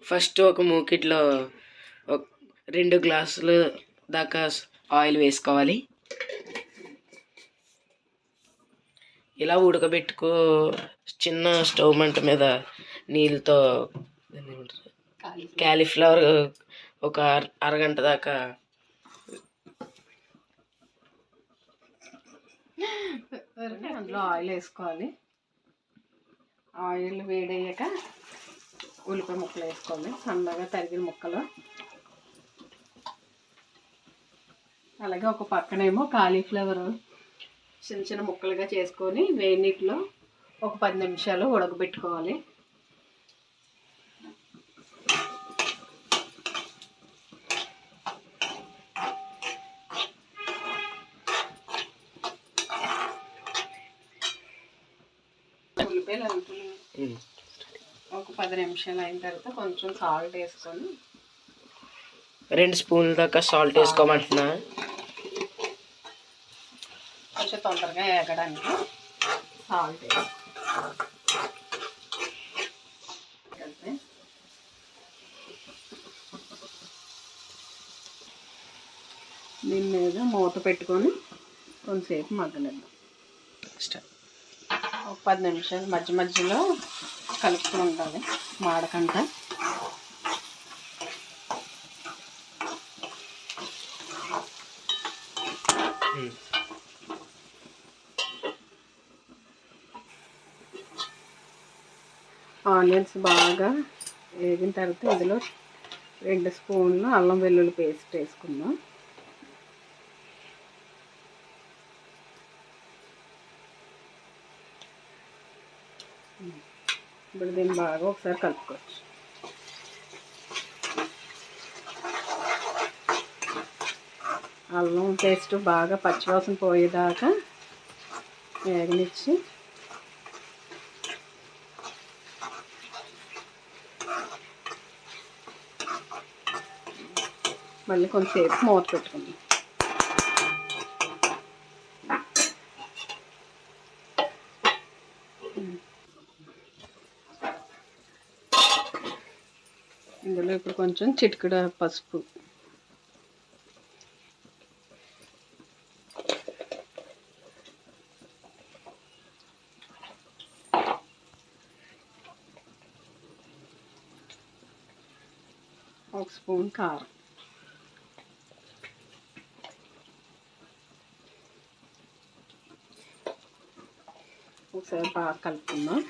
First ఒక మూకిట్లో 2 గ్లాసులు దాకా ఆయిల్ వేసుకోవాలి. ఇలా ఉడకబెట్టుకో చిన్న స్టవ్ మంట మీద నీళ్ళతో క్యాలీఫ్లవర్ ఒక అరగంట దాకా అందులో ఆయిల్ వేసుకోవాలి. ఆయిల్ వేడయ్యాక ఉల్లిపాయ ముక్కలు వేసుకోవాలి, సన్నగా తరిగిన ముక్కలు. అలాగే ఒక పక్కనేమో కాలీఫ్లవర్ చిన్న చిన్న ముక్కలుగా చేసుకొని వేడి నీటిలో ఒక 10 నిమిషాలు ఉడకబెట్టుకోవాలి. ఉల్లిపాయలు ఒక 10 నిమిషాలు అయిన తర్వాత కొంచెం సాల్ట్ వేసుకొని 2 స్పూన్ల దాకా సాల్ట్ వేసుకోమంటున్నా. కొంచెం తొందరగా వేగడానికి సాల్ట్ దీని మీద మూత పెట్టుకొని కొంతసేపు మగ్గనిద్దాం. ఒక 10 నిమిషాలు మధ్య మధ్యలో కలుపుతూ ఉండాలి మాడకంట. ఆనియన్స్ బాగా వేగిన తర్వాత ఇందులో 2 స్పూన్లు అల్లం వెల్లుల్లి పేస్ట్ వేసుకుందాం. ఇప్పుడు దీన్ని బాగా ఒకసారి కలుపుకోవచ్చు. అల్లం పేస్ట్ బాగా పచ్చివాసన పోయేదాకా వేగనిచ్చి మళ్ళీ కొంచెంసేపు మూత పెట్టుకుందాం. ఇందులో ఇప్పుడు కొంచెం చిటికెడు పసుపు, ఒక స్పూన్ కారం, ఒకసారి బాగా కలుపుకుందాం.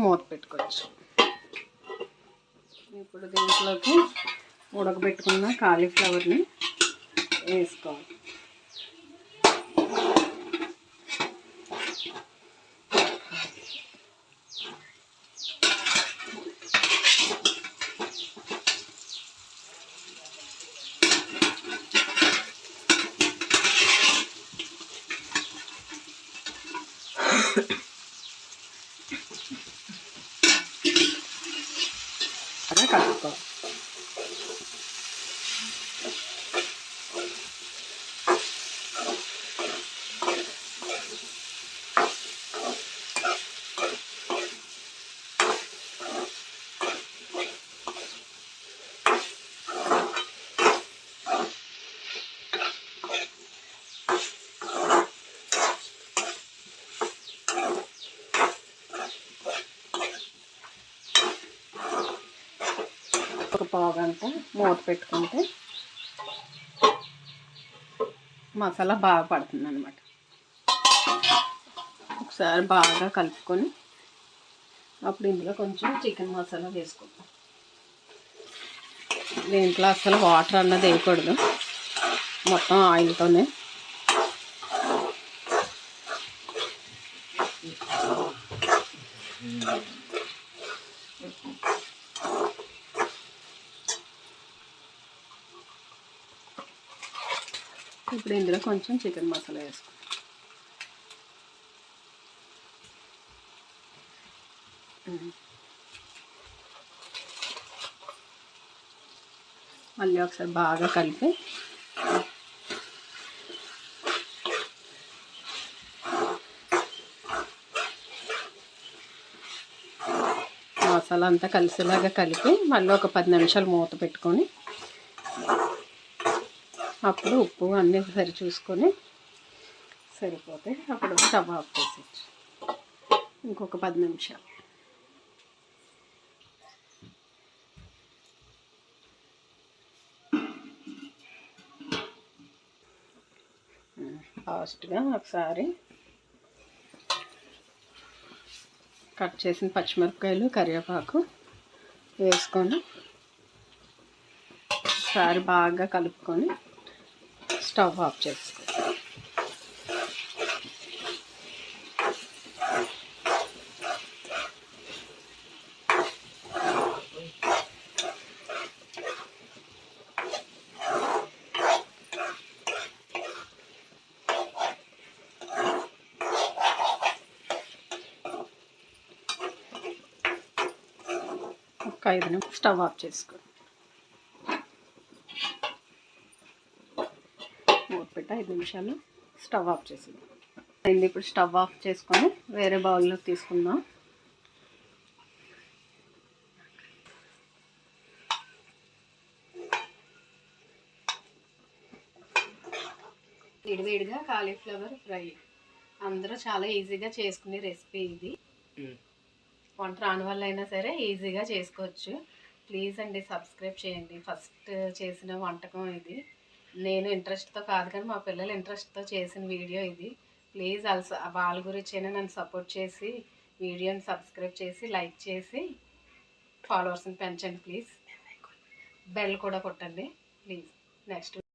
మూత పెట్టుకోవచ్చు. ఇప్పుడు దీంట్లోకి ఉడకబెట్టుకున్న కాలీఫ్లవర్ని వేసుకోవాలి. కలుపుకోవాలి. ఒక పావుగంట మూత పెట్టుకుంటే మసాలా బాగా పడుతుంది అన్నమాట. ఒకసారి బాగా కలుపుకొని అప్పుడు ఇందులో కొంచెం చికెన్ మసాలా వేసుకుందాం. దీంట్లో అసలు వాటర్ అన్నది వేయకూడదు, మొత్తం ఆయిల్తోనే. ఇప్పుడు ఇందులో కొంచెం చికెన్ మసాలా వేసుకో. మళ్ళీ ఒకసారి బాగా కలిపి మసాలా అంతా కలిసేలాగా కలిపి మళ్ళీ ఒక 10 నిమిషాలు మూత పెట్టుకొని అప్పుడు ఉప్పు అన్నీ సరి చూసుకొని సరిపోతే అప్పుడు స్టవ్ ఆఫ్ చేసేయచ్చు. ఇంకొక 10 నిమిషాలు. లాస్ట్గా ఒకసారి కట్ చేసిన పచ్చిమిరపకాయలు కరివేపాకు వేసుకొని ఒకసారి బాగా కలుపుకొని స్టవ్ ఆఫ్ చేసుకో. ఒక 5 నిమిషాలు స్టవ్ ఆఫ్ చేసుకో. మూత పెట్టి 5 నిమిషాలు స్టవ్ ఆఫ్ చేసింది. ఇప్పుడు స్టవ్ ఆఫ్ చేసుకొని వేరే బౌల్లోకి తీసుకుందాం. వేడివేడిగా కాలీఫ్లవర్ ఫ్రై అందరూ చాలా ఈజీగా చేసుకునే రెసిపీ ఇది. వంట రాని వాళ్ళు అయినా సరే ఈజీగా చేసుకోవచ్చు. ప్లీజ్ అండి సబ్స్క్రైబ్ చేయండి. ఫస్ట్ చేసిన వంటకం ఇది. నేను ఇంట్రెస్ట్తో కాదు కానీ మా పిల్లలు ఇంట్రెస్ట్తో చేసిన వీడియో ఇది. ప్లీజ్ వాళ్ళ గురించైనా నన్ను సపోర్ట్ చేసి వీడియోని సబ్స్క్రైబ్ చేసి లైక్ చేసి ఫాలోవర్స్ని పెంచండి ప్లీజ్. బెల్ కూడా కొట్టండి ప్లీజ్. నెక్స్ట్